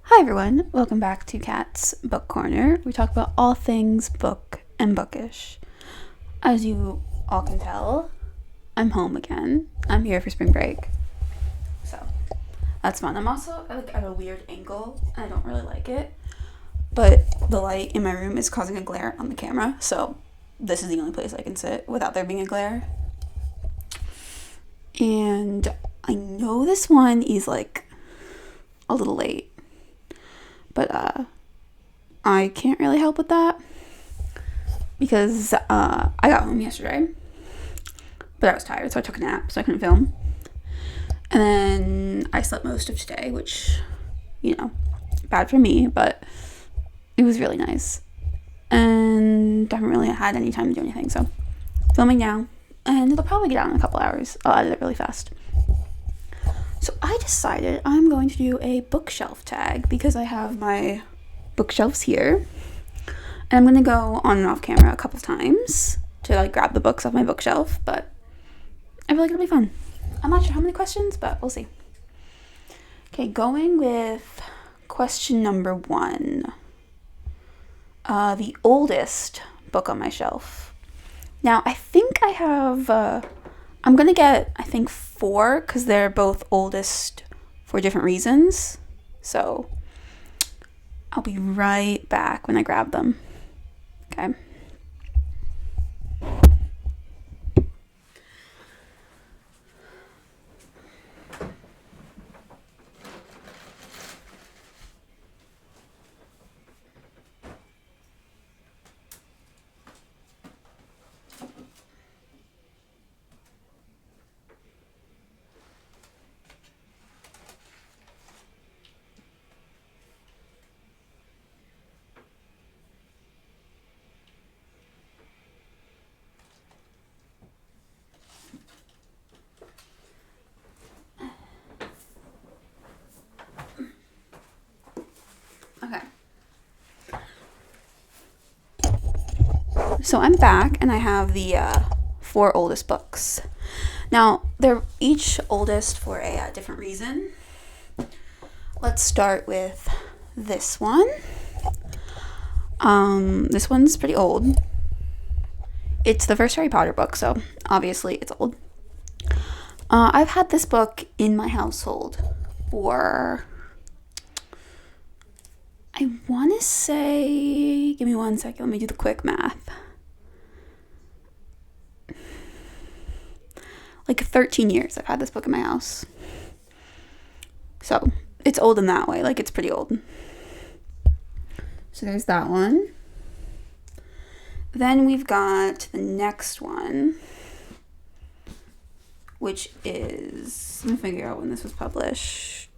Hi everyone, welcome back to Kat's Book Corner. We talk about all things book and bookish. As you all can tell, I'm home again. I'm here for spring break. So, that's fun. I'm also at a weird angle, and I don't really like it. But the light in my room is causing a glare on the camera, so this is the only place I can sit without there being a glare. And I know this one is like a little late. But I can't really help with that because I got home yesterday, but I was tired, so I took a nap, so I couldn't film. And then I slept most of today, which, bad for me, but it was really nice. And I haven't really had any time to do anything, so filming now, and it'll probably get out in a couple hours. I'll edit it really fast. So I decided I'm going to do a bookshelf tag because I have my bookshelves here. And I'm going to go on and off camera a couple times to grab the books off my bookshelf, but I feel like it'll be fun. I'm not sure how many questions, but we'll see. Okay, going with question number 1. The oldest book on my shelf. Now, I think I have... I'm going to get, I think, 4 because they're both oldest for different reasons. So I'll be right back when I grab them. Okay. Okay. So I'm back and I have the 4 oldest books. Now, they're each oldest for a different reason. Let's start with this one. This one's pretty old. It's the first Harry Potter book, so obviously it's old. I've had this book in my household for... I want to say... Give me 1 second. Let me do the quick math. 13 years I've had this book in my house. So, it's old in that way. It's pretty old. So, there's that one. Then we've got the next one, which is... Let me figure out when this was published.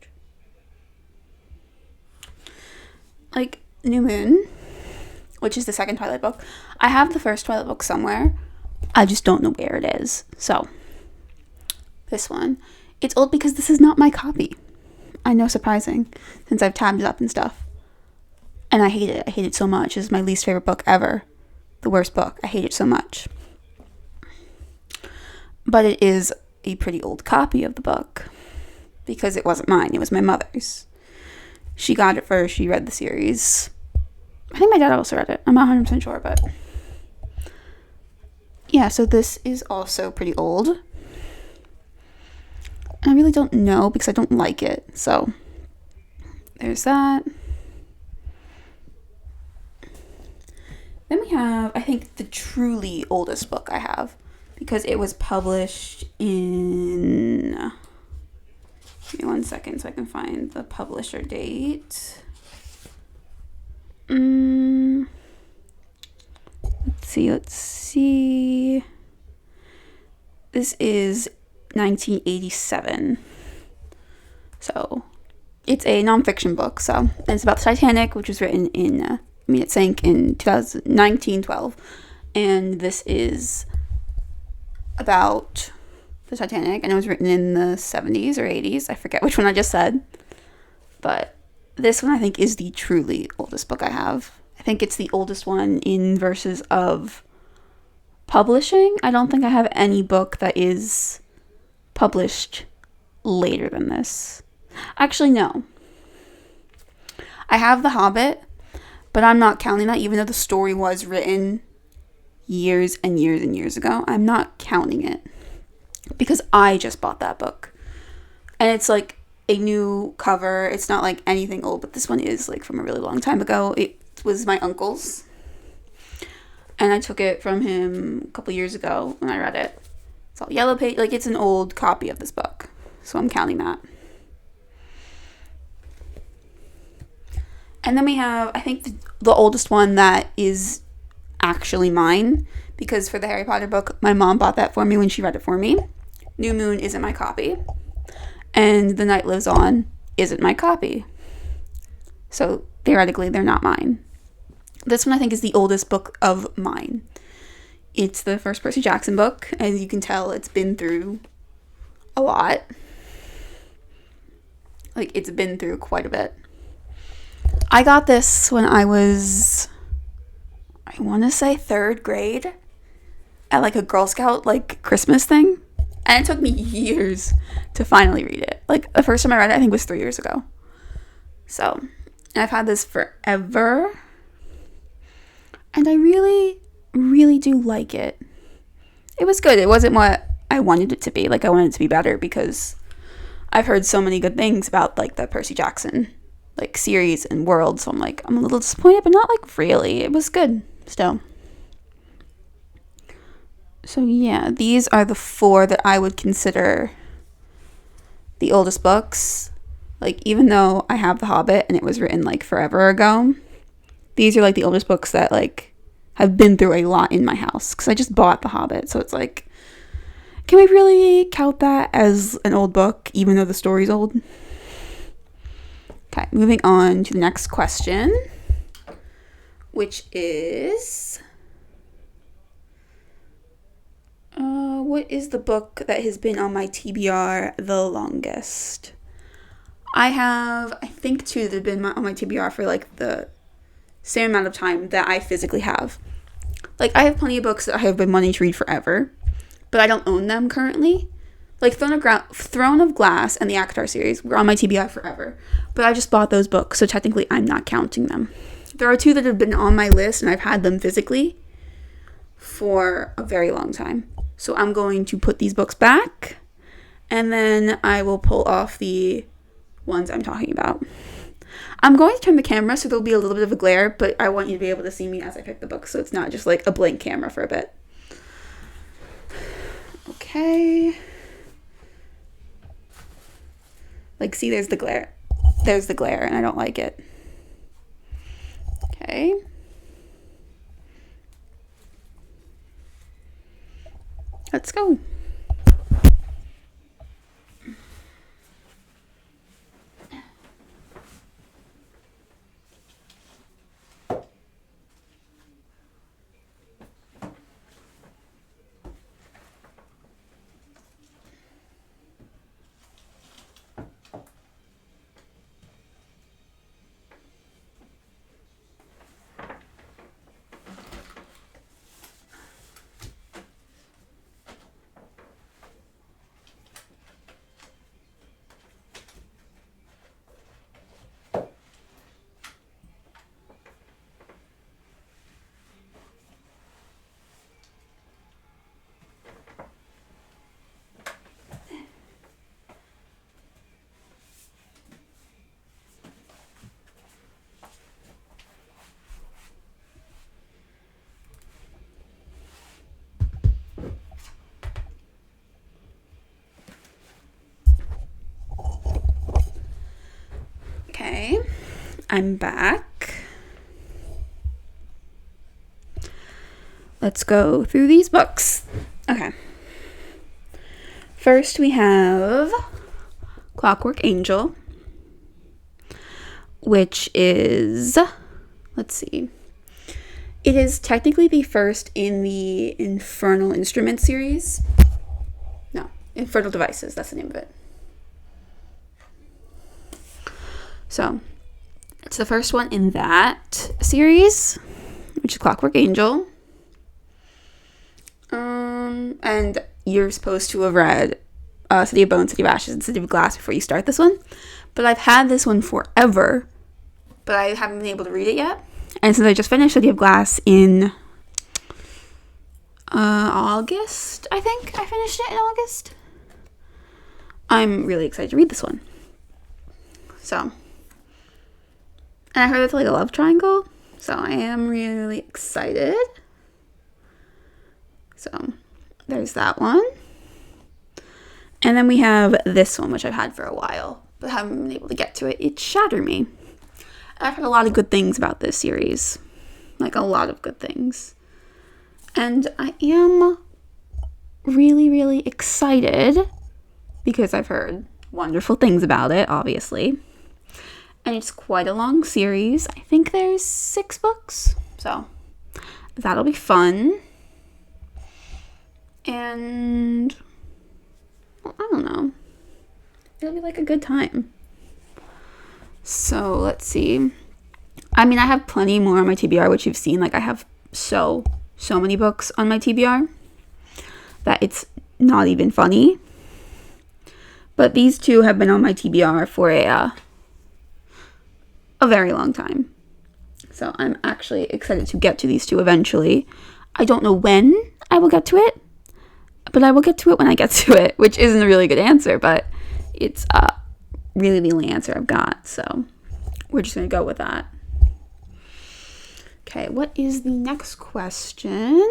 New Moon, which is the second Twilight book. I have the first Twilight book somewhere. I just don't know where it is. So, this one. It's old because this is not my copy. I know, surprising, since I've tabbed it up and stuff. And I hate it. I hate it so much. It's my least favorite book ever. The worst book. I hate it so much. But it is a pretty old copy of the book because it wasn't mine. It was my mother's. She got it first. She read the series. I think my dad also read it. I'm not 100% sure, but... Yeah, so this is also pretty old. And I really don't know because I don't like it. So, there's that. Then we have, I think, the truly oldest book I have. Because it was published in... Give me 1 second so I can find the publisher date. Let's see. This is 1987. So, it's a nonfiction book. So, and it's about the Titanic, which was written in, it sank in 1912. And this is about the Titanic, and it was written in the 70s or 80s. I forget which one I just said. But this one, I think, is the truly oldest book I have. I think it's the oldest one in verses of publishing. I don't think I have any book that is published later than this. Actually, no. I have The Hobbit, but I'm not counting that, even though the story was written years and years and years ago. I'm not counting it because I just bought that book. And it's like a new cover. It's not like anything old, but this one is like from a really long time ago. It was my uncle's. And I took it from him a couple years ago when I read it. It's all yellow page. Like, it's an old copy of this book. So I'm counting that. And then we have, I think, the oldest one that is actually mine. Because for the Harry Potter book, my mom bought that for me when she read it for me. New Moon isn't my copy. And The Night Lives On isn't my copy. So theoretically, they're not mine. This one, I think, is the oldest book of mine. It's the first Percy Jackson book. As you can tell, it's been through a lot. Like, it's been through quite a bit. I got this when I was, I want to say 3rd grade at like a Girl Scout like Christmas thing. And it took me years to finally read it. Like, the first time I read it, I think, was 3 years ago. So, I've had this forever. And I really, really do like it. It was good. It wasn't what I wanted it to be. Like, I wanted it to be better because I've heard so many good things about, like, the Percy Jackson, like, series and world. So I'm like, I'm a little disappointed, but not, like, really. It was good still. So, yeah, these are the 4 that I would consider the oldest books. Like, even though I have The Hobbit and it was written, like, forever ago, these are, like, the oldest books that, like, have been through a lot in my house. Because I just bought The Hobbit, so it's like, can we really count that as an old book, even though the story's old? Okay, moving on to the next question, which is, what is the book that has been on my TBR the longest? I have, I think, 2 that have been on my TBR for, like, the same amount of time that I physically have. Like, I have plenty of books that I have been wanting to read forever, but I don't own them currently. Like, Throne of Glass and the ACOTAR series were on my TBR forever, but I just bought those books, so technically I'm not counting them. There are 2 that have been on my list, and I've had them physically for a very long time. So I'm going to put these books back, and then I will pull off the ones I'm talking about. I'm going to turn the camera so there'll be a little bit of a glare, but I want you to be able to see me as I pick the book, so it's not just like a blank camera for a bit. Okay. Like, see, there's the glare. There's the glare, and I don't like it. Okay. Let's go. Okay, I'm back. Let's go through these books. Okay. First we have Clockwork Angel, which is, let's see, it is technically the first in the Infernal Instruments series. No, Infernal Devices, that's the name of it. So, it's the first one in that series, which is Clockwork Angel. And you're supposed to have read City of Bones, City of Ashes, and City of Glass before you start this one. But I've had this one forever, but I haven't been able to read it yet. And since I just finished City of Glass in August, I think I finished it in August, I'm really excited to read this one. So, and I heard it's like a love triangle, so I am really excited. So, there's that one. And then we have this one, which I've had for a while, but haven't been able to get to it. It's Shatter Me. And I've heard a lot of good things about this series. Like, a lot of good things. And I am really, really excited because I've heard wonderful things about it, obviously. And it's quite a long series. I think there's 6 books. So, that'll be fun. And well, I don't know. It'll be like a good time. So, let's see. I mean, I have plenty more on my TBR, which you've seen. Like, I have so many books on my TBR that it's not even funny. But these 2 have been on my TBR for a very long time. So I'm actually excited to get to these 2 eventually. I don't know when I will get to it, but I will get to it when I get to it, which isn't a really good answer, but it's really the only answer I've got. So we're just going to go with that. Okay, what is the next question?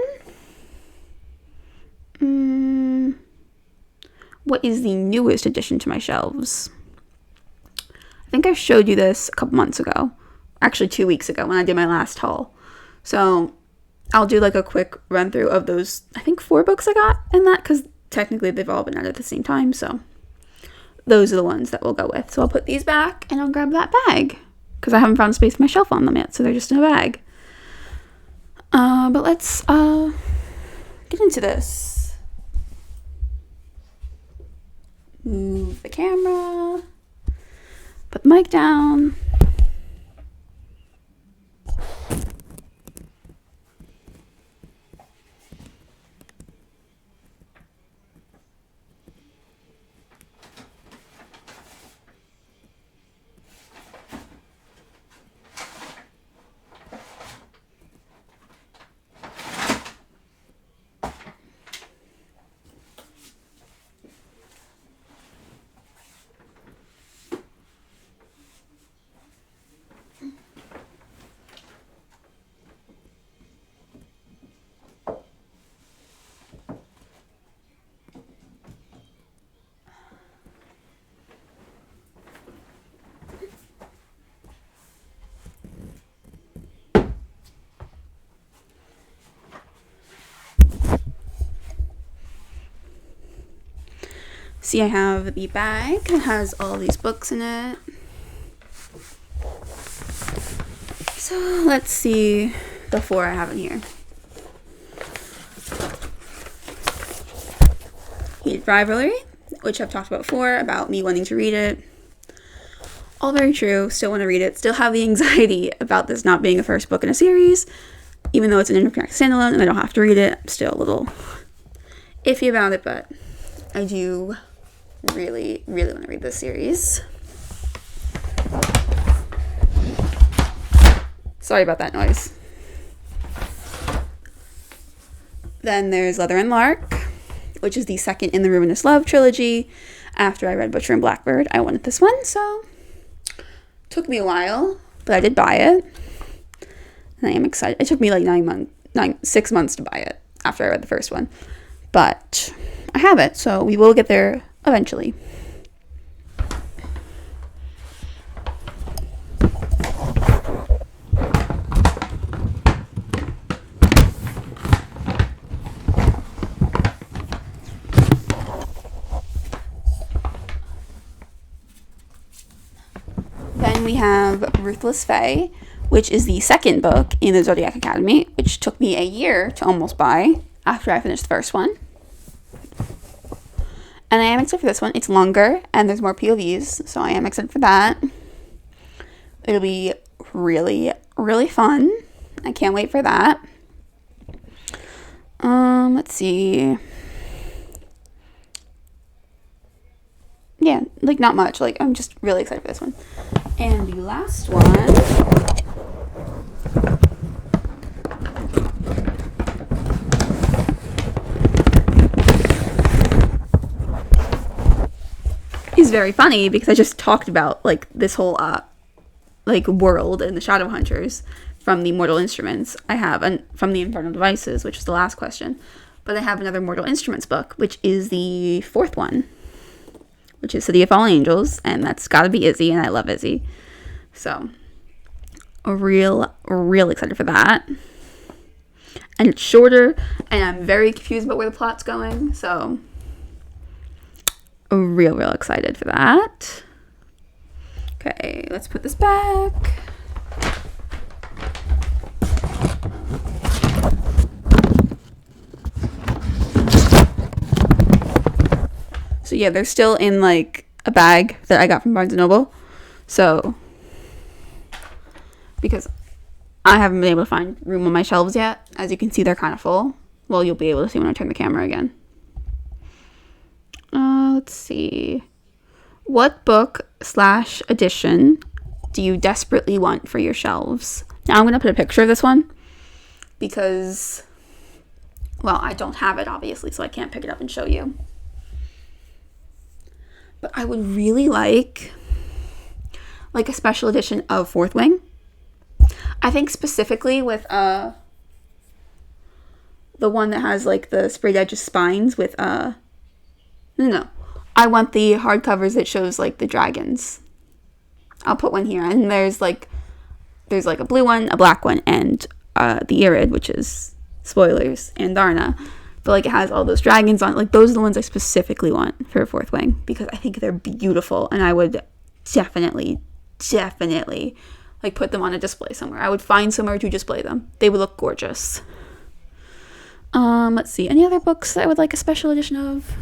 What is the newest addition to my shelves? I think I showed you this a couple months ago. Actually, 2 weeks ago when I did my last haul. So I'll do like a quick run through of those, I think 4 books I got in that, because technically they've all been out at the same time. So those are the ones that we'll go with. So I'll put these back and I'll grab that bag because I haven't found space on my shelf on them yet. So they're just in a bag. But let's get into this. Move the camera. Put the mic down. See, I have the bag that has all these books in it. So let's see the 4 I have in here. Heated Rivalry, which I've talked about before, about me wanting to read it. All very true. Still want to read it. Still have the anxiety about this not being a first book in a series. Even though it's an interconnected standalone and I don't have to read it, I'm still a little iffy about it, but I do really, really want to read this series. Sorry about that noise. Then there's Leather and Lark, which is the second in the Ruinous Love trilogy. After I read Butcher and Blackbird, I wanted this one, so took me a while, but I did buy it. And I am excited. It took me like 6 months to buy it after I read the first one. But I have it, so we will get there eventually. Then we have Ruthless Fae, which is the second book in the Zodiac Academy, which took me a year to almost buy after I finished the first one. And I am excited for this one. It's longer and there's more POVs, so I am excited for that. It'll be really, really fun. I can't wait for that. Let's see. Yeah, like not much. Like I'm just really excited for this one. And the last one is very funny because I just talked about like this whole like world in the Shadowhunters from the Mortal Instruments. I have from the Infernal Devices, which is the last question, but I have another Mortal Instruments book, which is the fourth one, which is City of Fallen Angels, and that's gotta be Izzy, and I love Izzy. So, real excited for that. And it's shorter, and I'm very confused about where the plot's going, so real excited for that. Okay, let's put this back. So yeah, they're still in like a bag that I got from Barnes & Noble. So, because I haven't been able to find room on my shelves yet. As you can see, they're kind of full. Well, you'll be able to see when I turn the camera again. Let's see. What book / edition do you desperately want for your shelves? Now I'm going to put a picture of this one because, well, I don't have it obviously, so I can't pick it up and show you. But I would really like a special edition of Fourth Wing. I think specifically with the one that has like the sprayed edge spines with no. I want the hardcovers that shows like the dragons. I'll put one here, and there's like a blue one, a black one, and the Irid, which is spoilers, and Darna. But like it has all those dragons on. Like those are the ones I specifically want for Fourth Wing because I think they're beautiful, and I would definitely like put them on a display somewhere. I would find somewhere to display them. They would look gorgeous. Let's see. Any other books that I would like a special edition of?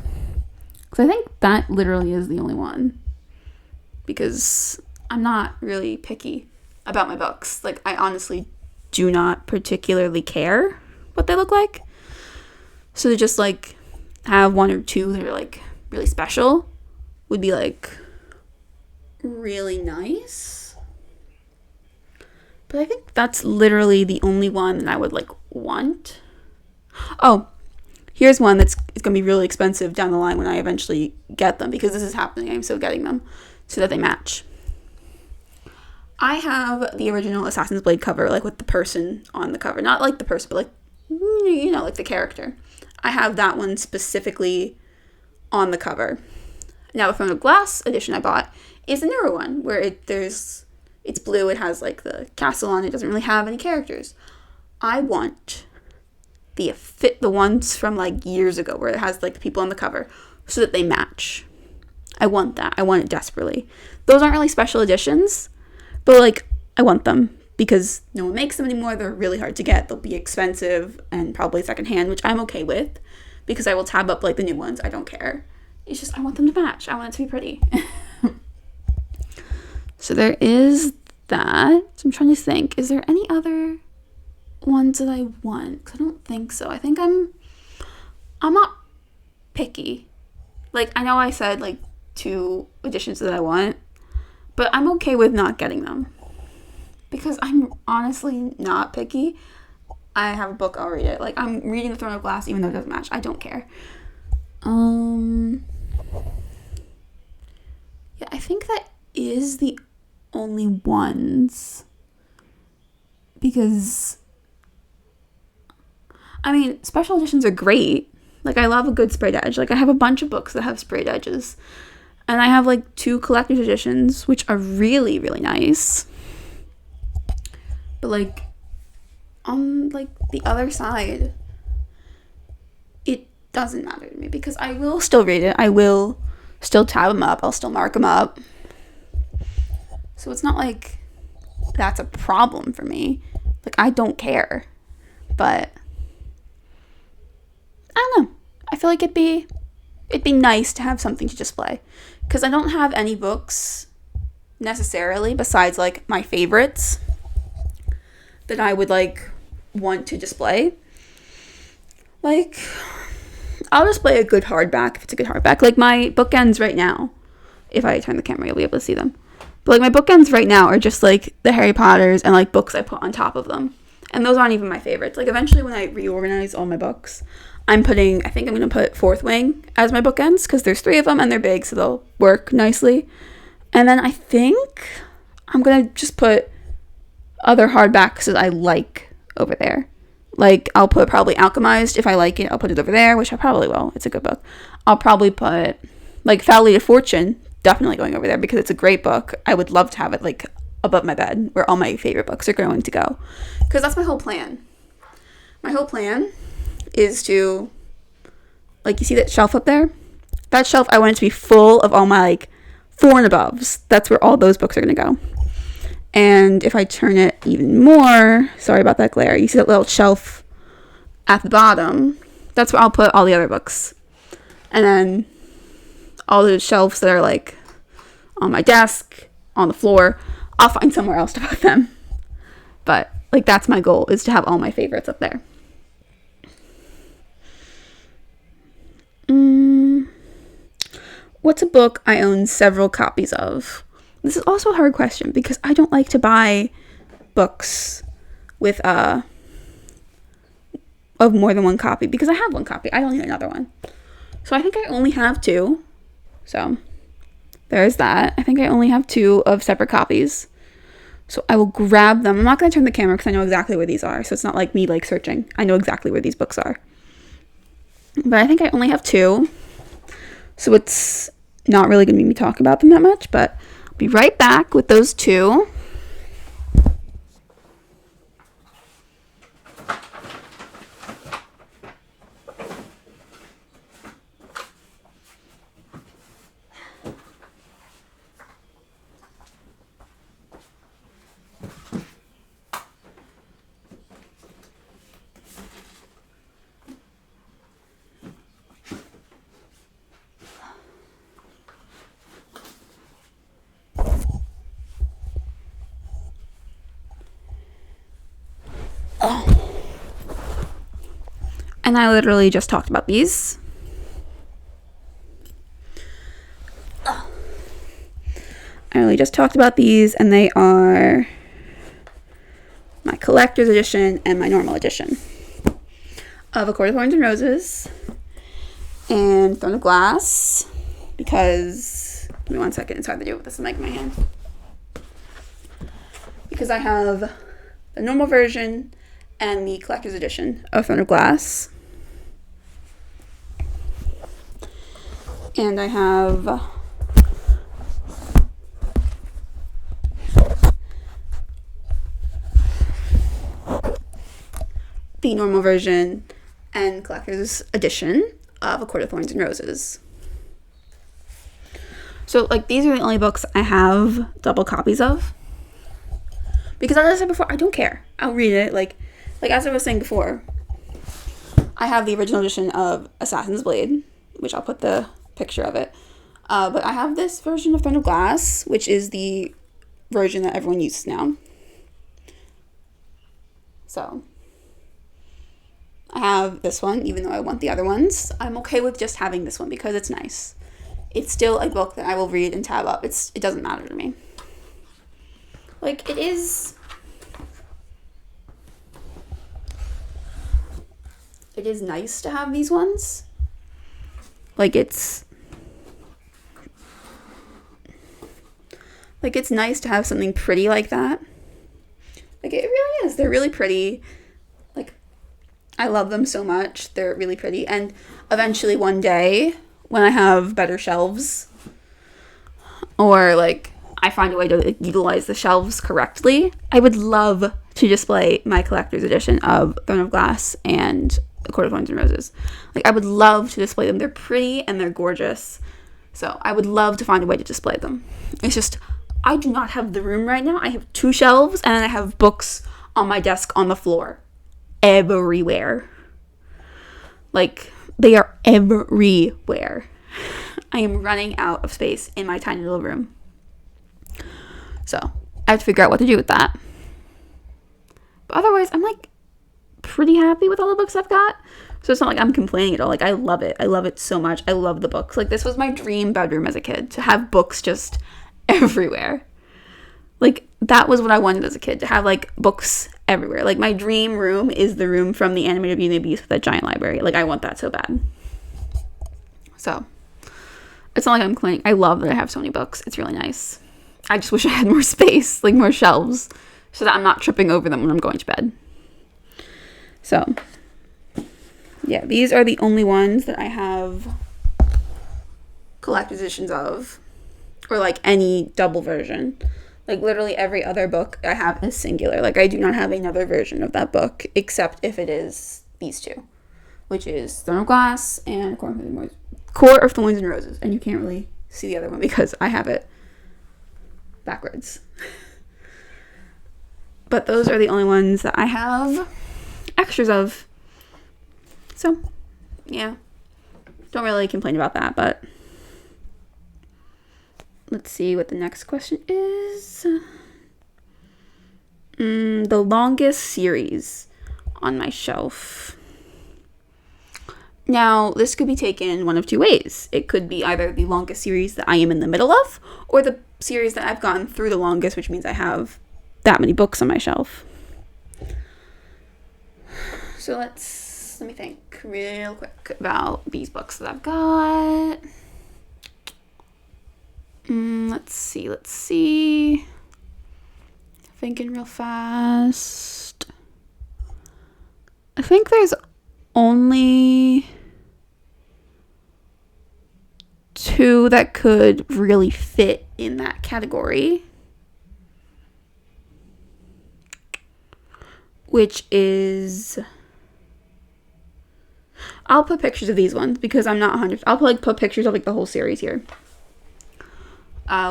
Because I think that literally is the only one. Because I'm not really picky about my books. Like, I honestly do not particularly care what they look like. So to just, like, have one or two that are, like, really special would be, like, really nice. But I think that's literally the only one that I would, like, want. Oh, here's one it's going to be really expensive down the line when I eventually get them, because this is happening. I'm still getting them so that they match. I have the original Assassin's Blade cover, like with the person on the cover. Not like the person, but like, you know, like the character. I have that one specifically on the cover. Now, the Throne of Glass edition I bought is a newer one where it's blue. It has like the castle on it. It doesn't really have any characters. I want the ones from like years ago where it has like the people on the cover so that they match. I want that. I want it desperately. Those aren't really special editions, but like I want them because no one makes them anymore. They're really hard to get. They'll be expensive and probably secondhand, which I'm okay with because I will tab up like the new ones. I don't care. It's just I want them to match. I want it to be pretty. So there is that. So I'm trying to think. Is there any other ones that I want? Because I don't think so. I think I'm not picky. Like, I know I said like 2 editions that I want, but I'm okay with not getting them because I'm honestly not picky. I have a book, I'll read it. Like, I'm reading The Throne of Glass even though it doesn't match. I don't care. Yeah, I think that is the only ones because I mean, special editions are great. Like, I love a good sprayed edge. Like, I have a bunch of books that have sprayed edges. And I have, like, 2 collector's editions, which are really, really nice. But, like, on, like, the other side, it doesn't matter to me. Because I will still read it. I will still tab them up. I'll still mark them up. So it's not like that's a problem for me. Like, I don't care. But I don't know. I feel like it'd be nice to have something to display. Because I don't have any books necessarily besides like my favorites that I would like want to display. Like, I'll display a good hardback if it's a good hardback. Like my bookends right now. If I turn the camera, you'll be able to see them. But like my bookends right now are just like the Harry Potters and like books I put on top of them. And those aren't even my favorites. Like eventually when I reorganize all my books, I think I'm going to put Fourth Wing as my bookends because there's 3 of them and they're big, so they'll work nicely. And then I think I'm going to just put other hardbacks that I like over there. Like I'll put probably Alchemized. If I like it, I'll put it over there, which I probably will. It's a good book. I'll probably put like Family of Fortune, definitely going over there because it's a great book. I would love to have it like above my bed where all my favorite books are going to go. Because that's my whole plan. My whole plan is to, like, you see that shelf up there? That shelf, I want it to be full of all my, like, 4 and above. That's where all those books are going to go. And if I turn it even more, sorry about that glare, you see that little shelf at the bottom? That's where I'll put all the other books. And then all the shelves that are, like, on my desk, on the floor, I'll find somewhere else to put them. But, like, that's my goal, is to have all my favorites up there. What's a book I own several copies of? This is also a hard question because I don't like to buy books with of more than one copy because I have one copy. I don't need another one. So I think I only have 2. So there's that. I think I only have 2 of separate copies. So I will grab them. I'm not going to turn the camera because I know exactly where these are. So it's not like me like searching. I know exactly where these books are. But I think I only have 2. So it's not really going to make me talk about them that much. But I'll be right back with those 2. And I literally just talked about these. I literally just talked about these, and they are my collector's edition and my normal edition of A Court of Thorns and Roses and Throne of Glass, because, give me 1 second, it's hard to do with this mic in my hand. Because I have the normal version and the collector's edition of Throne of Glass. And I have the normal version and collector's edition of A Court of Thorns and Roses. So, like, these are the only books I have double copies of. Because as I said before, I don't care. I'll read it. Like as I was saying before, I have the original edition of Assassin's Blade, which I'll put the picture of it. But I have this version of Throne of Glass, which is the version that everyone uses now. So I have this one, even though I want the other ones. I'm okay with just having this one because it's nice. It's still a book that I will read and tab up. It doesn't matter to me. Like, it is nice to have these ones. Like, it's nice to have something pretty like that. Like, it really is. They're really pretty. Like, I love them so much. They're really pretty. And eventually one day, when I have better shelves, or, like, I find a way to utilize the shelves correctly, I would love to display my collector's edition of Throne of Glass and A Court of Thorns and Roses. Like, I would love to display them. They're pretty and they're gorgeous. So I would love to find a way to display them. It's just, I do not have the room right now. I have 2 shelves and I have books on my desk on the floor. Everywhere. Like, they are everywhere. I am running out of space in my tiny little room. So I have to figure out what to do with that. But otherwise, I'm like pretty happy with all the books I've got. So it's not like I'm complaining at all. Like, I love it. I love it so much. I love the books. Like, this was my dream bedroom as a kid, to have books just everywhere. Like, that was what I wanted as a kid, to have, like, books everywhere. Like, my dream room is the room from the animated Beauty and the Beast with that giant library. Like, I want that so bad. So, it's not like I'm complaining. I love that I have so many books. It's really nice. I just wish I had more space, like more shelves, so that I'm not tripping over them when I'm going to bed. So, yeah, these are the only ones that I have collector's editions of, or like any double version. Like, literally every other book I have is singular. Like, I do not have another version of that book, except if it is these two, which is Throne of Glass and Court of Thorns and Roses. And you can't really see the other one because I have it backwards. But those are the only ones that I have extras of. So, yeah. Don't really complain about that, but let's see what the next question is. The longest series on my shelf. Now, this could be taken in one of two ways. It could be either the longest series that I am in the middle of, or the series that I've gotten through the longest, which means I have that many books on my shelf. So let me think real quick about these books that I've got. Let's see. Thinking real fast. I think there's only 2 that could really fit in that category, which is, I'll put pictures of these ones because I'm not 100. I'll put pictures of like the whole series here,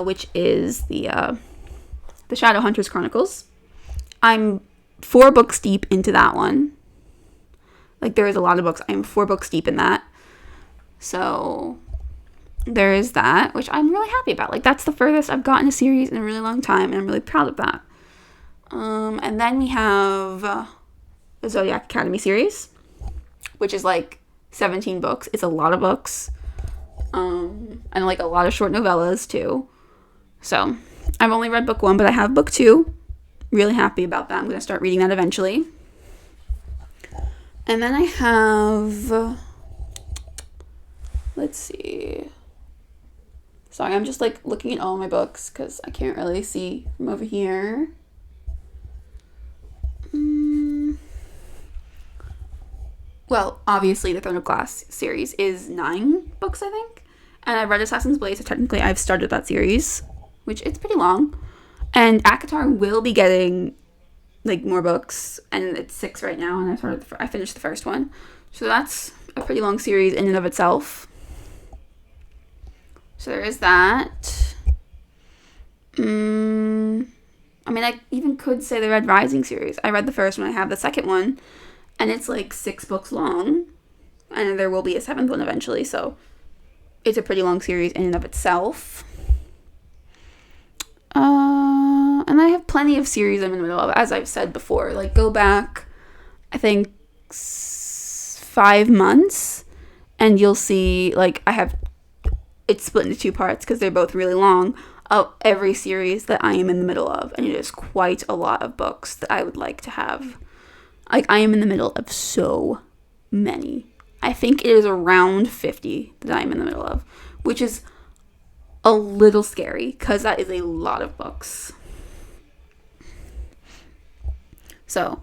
which is the Shadowhunters Chronicles. I'm 4 books deep into that one. Like, there is a lot of books. I'm 4 books deep in that. So there is that, which I'm really happy about. Like, that's the furthest I've gotten a series in a really long time, and I'm really proud of that. And then we have the Zodiac Academy series, which is like 17 books. It's a lot of books. And like a lot of short novellas too. So I've only read book 1, but I have book 2. Really happy about that. I'm going to start reading that eventually. And then I have, let's see. Sorry, I'm just like looking at all my books because I can't really see from over here. Well, obviously the Throne of Glass series is 9 books, I think. And I've read Assassin's Blade, so technically I've started that series, which it's pretty long. And ACOTAR will be getting like more books, and it's 6 right now, and I finished the first one. So that's a pretty long series in and of itself. So there is that. I mean, I even could say the Red Rising series. I read the first one, I have the second one, and it's like 6 books long, and there will be a 7th one eventually, so it's a pretty long series in and of itself. And I have plenty of series I'm in the middle of, as I've said before. Like, go back, I think, 5 months, and you'll see, like, it's split into 2 parts, because they're both really long, of every series that I am in the middle of, and it is quite a lot of books that I would like to have. Like, I am in the middle of so many. I think it is around 50 that I'm in the middle of, which is a little scary, because that is a lot of books. So,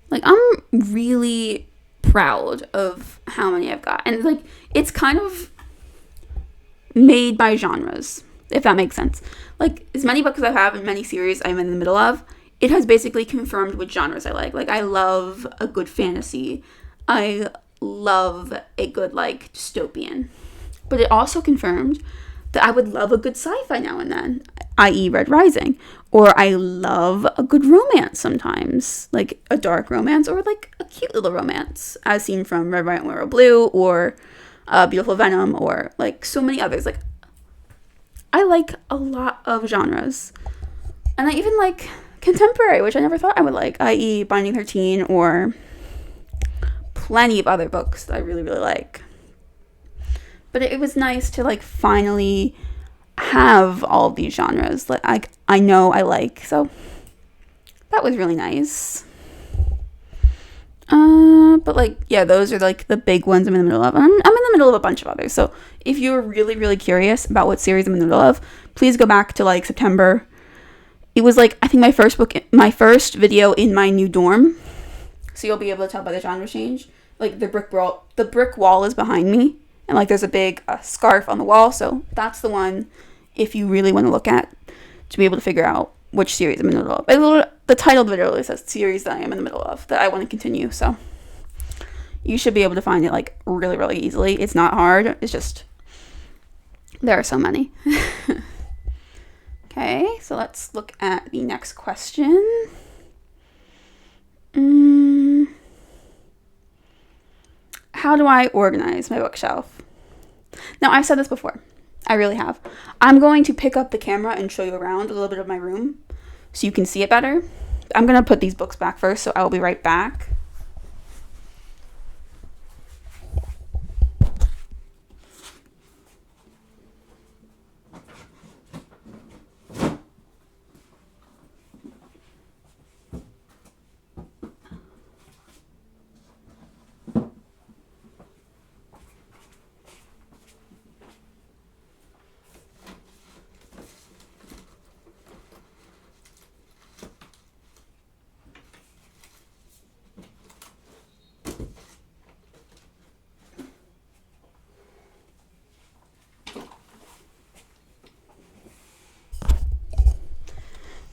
like, I'm really proud of how many I've got. And, like, it's kind of made by genres, if that makes sense. Like, as many books as I have and many series I'm in the middle of, it has basically confirmed which genres I like. Like, I love a good fantasy. I love a good, like, dystopian. But it also confirmed that I would love a good sci-fi now and then, i.e. Red Rising. Or I love a good romance sometimes, like a dark romance or like a cute little romance, as seen from Red, White, and Royal Blue, or Beautiful Venom, or like so many others. Like, I like a lot of genres. And I even like contemporary, which I never thought I would like, i.e. Binding 13, or plenty of other books that I really, really like. But it was nice to, like, finally have all of these genres that I know I like. So that was really nice. But like, yeah, those are like the big ones I'm in the middle of. I'm in the middle of a bunch of others. So if you're really, really curious about what series I'm in the middle of, please go back to like September. It was like, I think my first video in my new dorm. So you'll be able to tell by the genre change. Like the brick wall is behind me, and like there's a big scarf on the wall. So that's the one if you really want to look at to be able to figure out which series I'm in the middle of. The title of the video says series that I am in the middle of that I want to continue. So you should be able to find it like really, really easily. It's not hard. It's just there are so many. Okay, so let's look at the next question. How do I organize my bookshelf? Now, I've said this before. I really have. I'm going to pick up the camera and show you around a little bit of my room so you can see it better. I'm going to put these books back first, so I will be right back.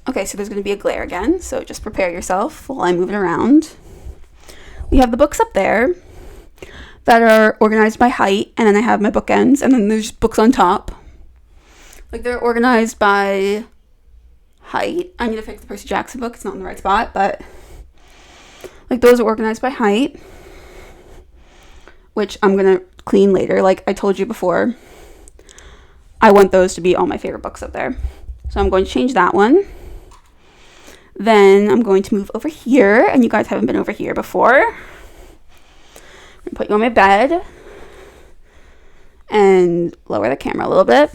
Okay, so there's going to be a glare again, so just prepare yourself while I move it around. We have the books up there that are organized by height, and then I have my bookends, and then there's books on top. Like, they're organized by height. I need to fix the Percy Jackson book. It's not in the right spot, but like those are organized by height, which I'm going to clean later. Like I told you before, I want those to be all my favorite books up there. So I'm going to change that one. Then I'm going to move over here, and you guys haven't been over here before. I'm going to put you on my bed and lower the camera a little bit.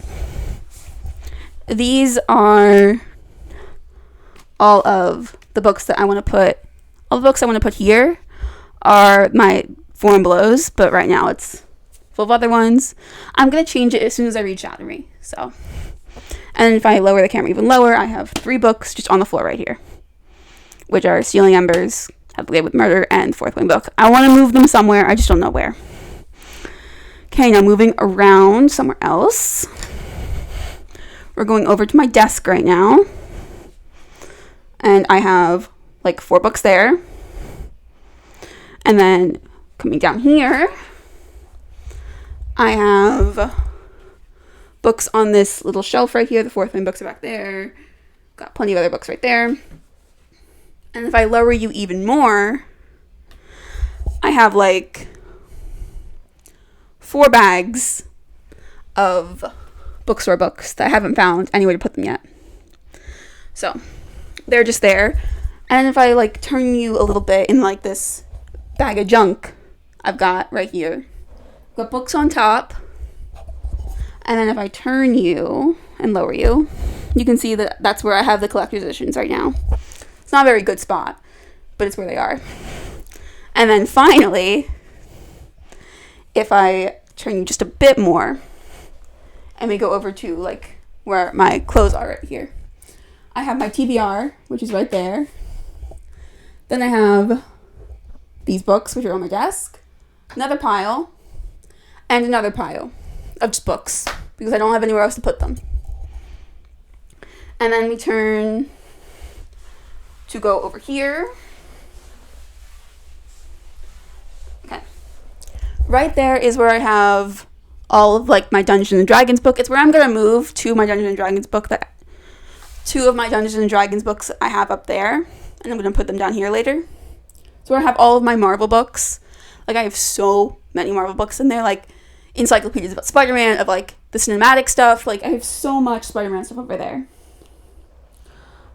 These are all of the books that I want to put. All the books I want to put here are my Four and Belows, but right now it's full of other ones. I'm going to change it as soon as I read Shattery. So, and if I lower the camera even lower, I have 3 books just on the floor right here, which are Stealing Embers, How to Get Away with Murder, and Fourth Wing Book. I want to move them somewhere. I just don't know where. Okay, now moving around somewhere else. We're going over to my desk right now. And I have like 4 books there. And then coming down here, I have books on this little shelf right here. The Fourth Wing books are back there. Got plenty of other books right there. And if I lower you even more, I have like 4 bags of bookstore books that I haven't found anywhere to put them yet. So they're just there. And if I like turn you a little bit in like this bag of junk I've got right here, I've got books on top. And then if I turn you and lower you, you can see that that's where I have the collector's editions right now. It's not a very good spot, but it's where they are. And then finally, if I turn you just a bit more, and we go over to like where my clothes are right here, I have my TBR, which is right there. Then I have these books, which are on my desk, another pile, and another pile of just books, because I don't have anywhere else to put them. And then we turn to go over here. Okay. Right there is where I have all of like my Dungeons and Dragons book. It's where I'm going to move to my Dungeons and Dragons book. That 2 of my Dungeons and Dragons books I have up there, and I'm going to put them down here later. So I have all of my Marvel books. Like I have so many Marvel books in there, like encyclopedias about Spider-Man, of like the cinematic stuff. Like I have so much Spider-Man stuff over there.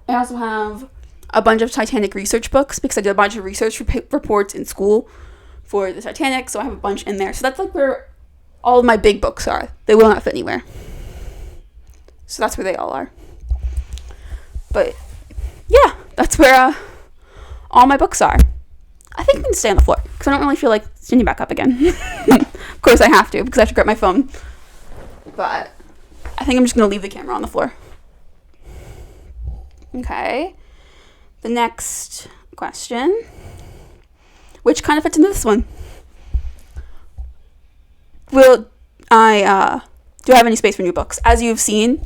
I also have a bunch of Titanic research books because I did a bunch of research reports in school for the Titanic, so I have a bunch in there. So that's like where all of my big books are. They will not fit anywhere. So that's where they all are. But yeah, that's where all my books are. I think I'm going to stay on the floor because I don't really feel like standing back up again. Of course I have to because I have to grab my phone. But I think I'm just going to leave the camera on the floor. Okay. The next question, which kind of fits into this one. Do I have any space for new books? As you've seen,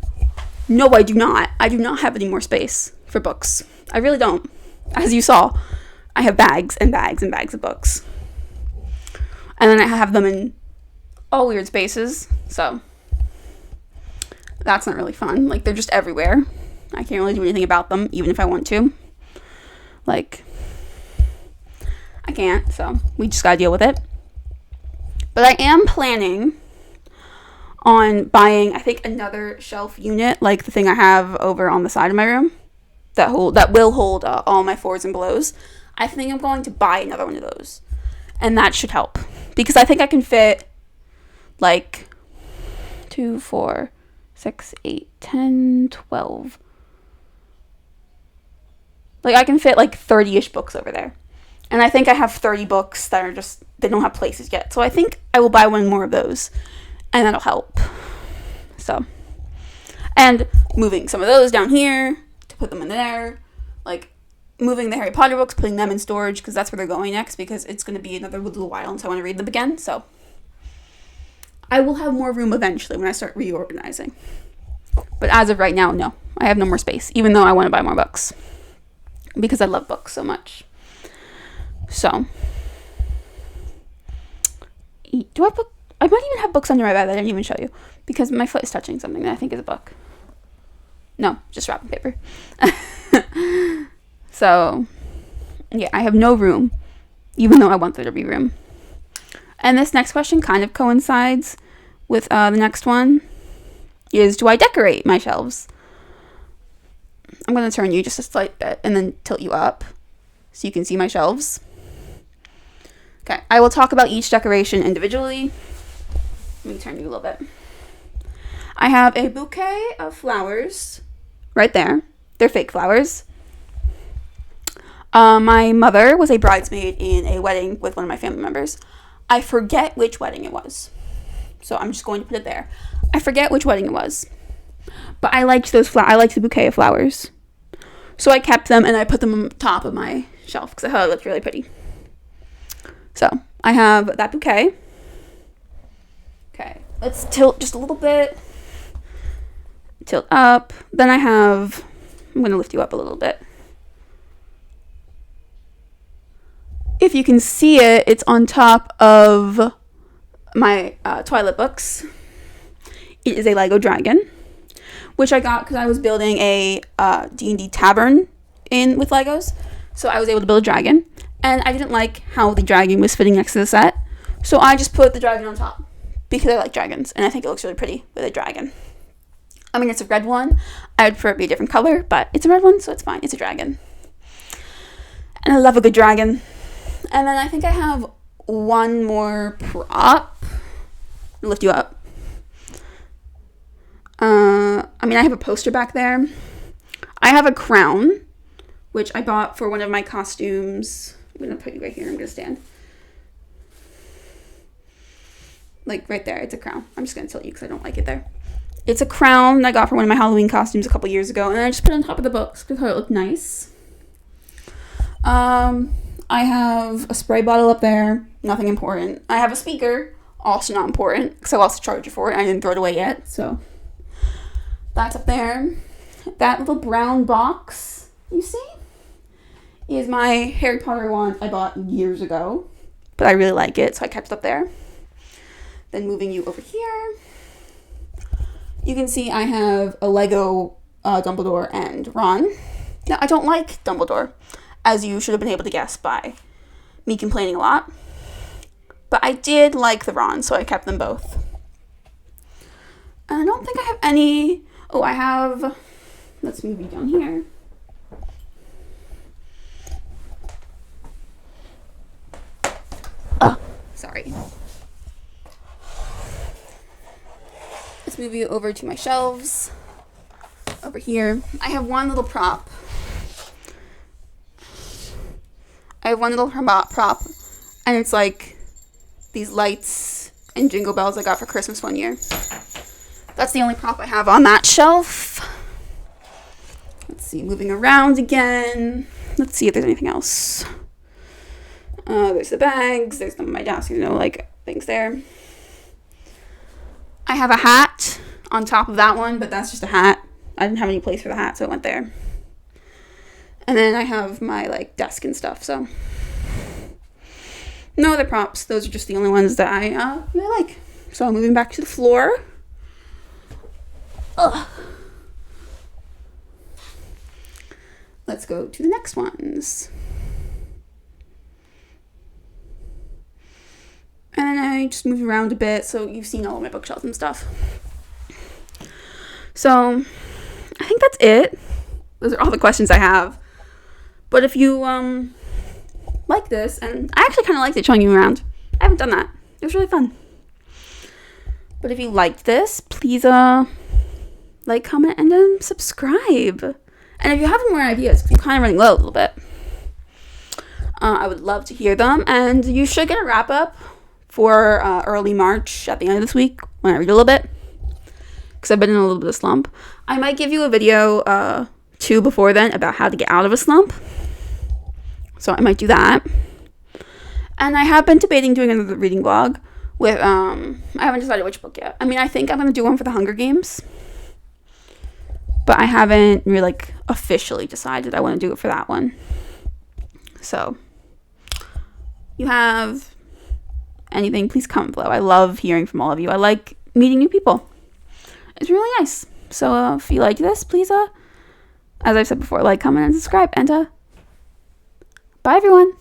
no, I do not. I do not have any more space for books. I really don't. As you saw, I have bags and bags and bags of books. And then I have them in all weird spaces, so that's not really fun. Like, they're just everywhere. I can't really do anything about them, even if I want to. Like, I can't, so we just gotta deal with it. But I am planning on buying, I think, another shelf unit, like the thing I have over on the side of my room, that will hold all my forwards and belows. I think I'm going to buy another one of those, and that should help, because I think I can fit, like, 2, 4, 6, 8, 10, 12. Like, I can fit, like, 30-ish books over there. And I think I have 30 books that are just, they don't have places yet. So I think I will buy one more of those, and that'll help. So, and moving some of those down here to put them in there. Like, moving the Harry Potter books, putting them in storage, because that's where they're going next, because it's going to be another little while until I want to read them again. So, I will have more room eventually when I start reorganizing. But as of right now, no. I have no more space, even though I want to buy more books. Because I love books so much. So, do I have I might even have books under my bed that I didn't even show you, because my foot is touching something that I think is a book. No, just wrapping paper. So, yeah, I have no room, even though I want there to be room. And this next question kind of coincides with the next one, is do I decorate my shelves? I'm going to turn you just a slight bit and then tilt you up so you can see my shelves. Okay, I will talk about each decoration individually. Let me turn you a little bit. I have a bouquet of flowers right there. They're fake flowers. My mother was a bridesmaid in a wedding with one of my family members. I forget which wedding it was, so I'm just going to put it there. I forget which wedding it was, but I liked those I liked the bouquet of flowers, so I kept them and I put them on top of my shelf because I thought it looked really pretty. So I have that bouquet. Okay, let's tilt just a little bit. Tilt up. Then I'm going to lift you up a little bit. If you can see it, it's on top of my Twilight books. It is a Lego dragon, which I got because I was building a D&D tavern with Legos. So I was able to build a dragon, and I didn't like how the dragon was fitting next to the set. So I just put the dragon on top because I like dragons, and I think it looks really pretty with a dragon. I mean, it's a red one. I would prefer it be a different color, but it's a red one, so it's fine. It's a dragon. And I love a good dragon. And then I think I have one more prop. I'll lift you up. I mean, I have a poster back there. I have a crown, which I bought for one of my costumes. I'm going to put you right here. I'm going to stand. Like, right there. It's a crown. I'm just going to tilt you because I don't like it there. It's a crown I got for one of my Halloween costumes a couple years ago. And I just put it on top of the books because I thought it looked nice. I have a spray bottle up there. Nothing important. I have a speaker. Also not important because I lost the charger for it. I didn't throw it away yet. So, that's up there. That little brown box, you see, is my Harry Potter wand I bought years ago. But I really like it, so I kept it up there. Then moving you over here, you can see I have a Lego Dumbledore and Ron. Now, I don't like Dumbledore, as you should have been able to guess by me complaining a lot. But I did like the Ron, so I kept them both. And I don't think I have any... Oh, I have... Let's move you down here. Oh, sorry. Let's move you over to my shelves. over here, I have one little prop. And it's like these lights and jingle bells I got for Christmas one year. That's the only prop I have on that shelf. Let's see, moving around again. Let's see if there's anything else. There's the bags. There's my desk. Things there. I have a hat on top of that one, but that's just a hat. I didn't have any place for the hat, so it went there. And then I have my, desk and stuff, so. No other props. Those are just the only ones that I really like. So moving back to the floor. Ugh. Let's go to the next ones. And then I just move around a bit, so you've seen all of my bookshelves and stuff. So, I think that's it. Those are all the questions I have. But if you like this, and I actually kind of liked it showing you around. I haven't done that. It was really fun. But if you liked this, please like, comment, and subscribe. And if you have any more ideas, because I'm kind of running low a little bit, I would love to hear them. And you should get a wrap up for early March at the end of this week when I read a little bit, because I've been in a little bit of slump. I might give you a video too before then about how to get out of a slump. So I might do that. And I have been debating doing another reading vlog with, I haven't decided which book yet. I mean, I think I'm going to do one for the Hunger Games. But I haven't really, officially decided I want to do it for that one. So, you have anything, please comment below. I love hearing from all of you. I like meeting new people. It's really nice. So, if you like this, please, as I've said before, like, comment, and subscribe. And, bye, everyone.